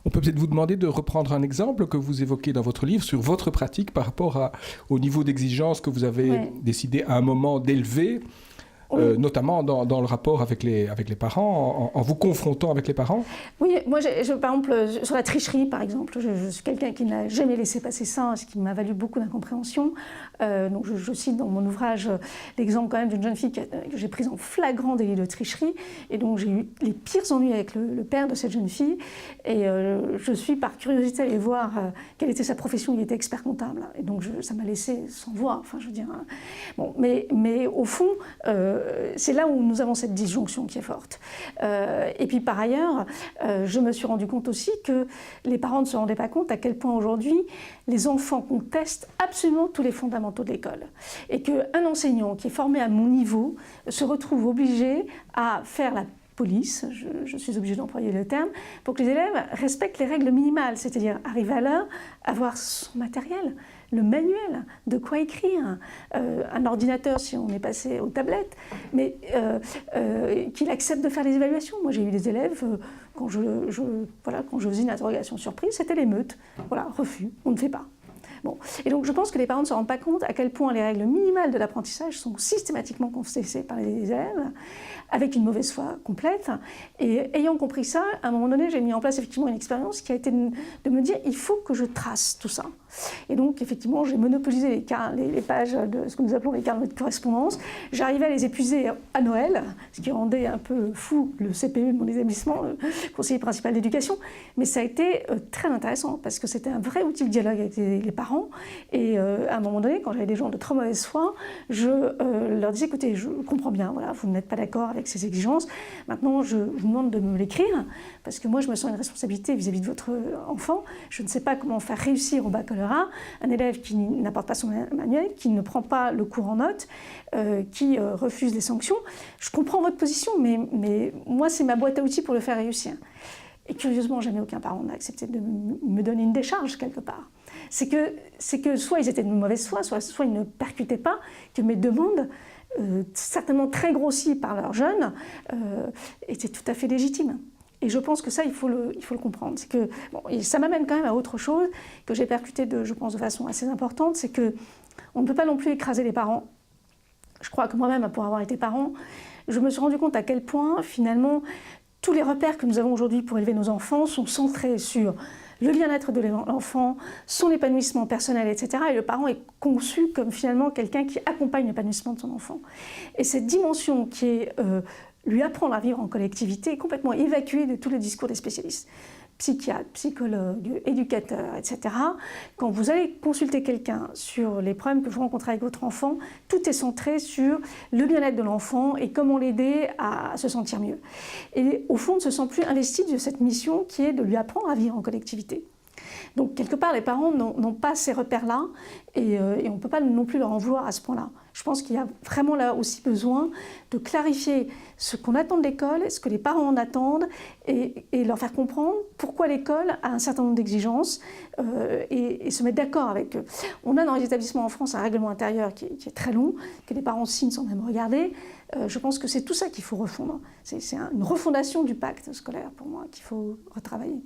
On peut peut-être vous demander de reprendre un exemple que vous évoquez dans votre livre sur votre pratique par rapport au niveau d'exigence que vous avez décidé à un moment d'élever, notamment dans le rapport avec les parents, en vous confrontant avec les parents. Oui, moi, par exemple, sur la tricherie, par exemple, je suis quelqu'un qui n'a jamais laissé passer ça, ce qui m'a valu beaucoup d'incompréhension. Donc, je cite dans mon ouvrage l'exemple quand même d'une jeune fille que j'ai prise en flagrant délit de tricherie, et donc j'ai eu les pires ennuis avec le père de cette jeune fille, et je suis par curiosité allée voir quelle était sa profession. Il était expert comptable, et donc ça m'a laissé sans voix. Enfin, je veux dire, bon, mais au fond, c'est là où nous avons cette disjonction qui est forte. Et puis par ailleurs, je me suis rendu compte aussi que les parents ne se rendaient pas compte à quel point aujourd'hui les enfants contestent absolument tous les fondamentaux de l'école. Et qu'un enseignant qui est formé à mon niveau se retrouve obligé à faire la police, je suis obligée d'employer le terme, pour que les élèves respectent les règles minimales, c'est-à-dire arriver à l'heure, avoir son matériel, le manuel, de quoi écrire, un ordinateur si on est passé aux tablettes, mais qu'il accepte de faire les évaluations. Moi j'ai eu des élèves, quand je faisais une interrogation surprise, c'était l'émeute. Voilà, refus, on ne fait pas. Bon. Et donc je pense que les parents ne se rendent pas compte à quel point les règles minimales de l'apprentissage sont systématiquement contestées par les élèves, avec une mauvaise foi complète. Et ayant compris ça, à un moment donné, j'ai mis en place effectivement une expérience qui a été de me dire il faut que je trace tout ça. Et donc effectivement, j'ai monopolisé les pages de ce que nous appelons les carnets de correspondance. J'arrivais à les épuiser à Noël, ce qui rendait un peu fou le CPE de mon établissement, le conseiller principal d'éducation. Mais ça a été très intéressant parce que c'était un vrai outil de dialogue avec les parents. Et à un moment donné, quand j'avais des gens de très mauvaise foi, je leur disais écoutez, je comprends bien, voilà, vous n'êtes pas d'accord avec ces exigences. Maintenant, je vous demande de me l'écrire parce que moi, je me sens une responsabilité vis-à-vis de votre enfant. Je ne sais pas comment faire réussir au baccalauréat un élève qui n'apporte pas son manuel, qui ne prend pas le cours en notes, qui refuse les sanctions. Je comprends votre position, mais moi, c'est ma boîte à outils pour le faire réussir. Et curieusement, jamais aucun parent n'a accepté de me donner une décharge quelque part. C'est que soit ils étaient de mauvaise foi, soit ils ne percutaient pas que mes demandes, certainement très grossies par leurs jeunes, étaient tout à fait légitimes. Et je pense que ça, il faut le comprendre. C'est que, bon, et ça m'amène quand même à autre chose que j'ai percuté, je pense, de façon assez importante, c'est qu'on ne peut pas non plus écraser les parents. Je crois que moi-même, pour avoir été parent, je me suis rendu compte à quel point, finalement, tous les repères que nous avons aujourd'hui pour élever nos enfants sont centrés sur le bien-être de l'enfant, son épanouissement personnel, etc. Et le parent est conçu comme finalement quelqu'un qui accompagne l'épanouissement de son enfant. Et cette dimension qui est lui apprendre à vivre en collectivité est complètement évacuée de tous les discours des spécialistes. Psychiatres, psychologues, éducateurs, etc. Quand vous allez consulter quelqu'un sur les problèmes que vous rencontrez avec votre enfant, tout est centré sur le bien-être de l'enfant et comment l'aider à se sentir mieux. Et au fond, on ne se sent plus investi de cette mission qui est de lui apprendre à vivre en collectivité. Donc, quelque part, les parents n'ont pas ces repères-là et on ne peut pas non plus leur en vouloir à ce point-là. Je pense qu'il y a vraiment là aussi besoin de clarifier ce qu'on attend de l'école, ce que les parents en attendent et leur faire comprendre pourquoi l'école a un certain nombre d'exigences et se mettre d'accord avec eux. On a dans les établissements en France un règlement intérieur qui est très long, que les parents signent sans même regarder. Je pense que c'est tout ça qu'il faut refondre. C'est une refondation du pacte scolaire pour moi qu'il faut retravailler.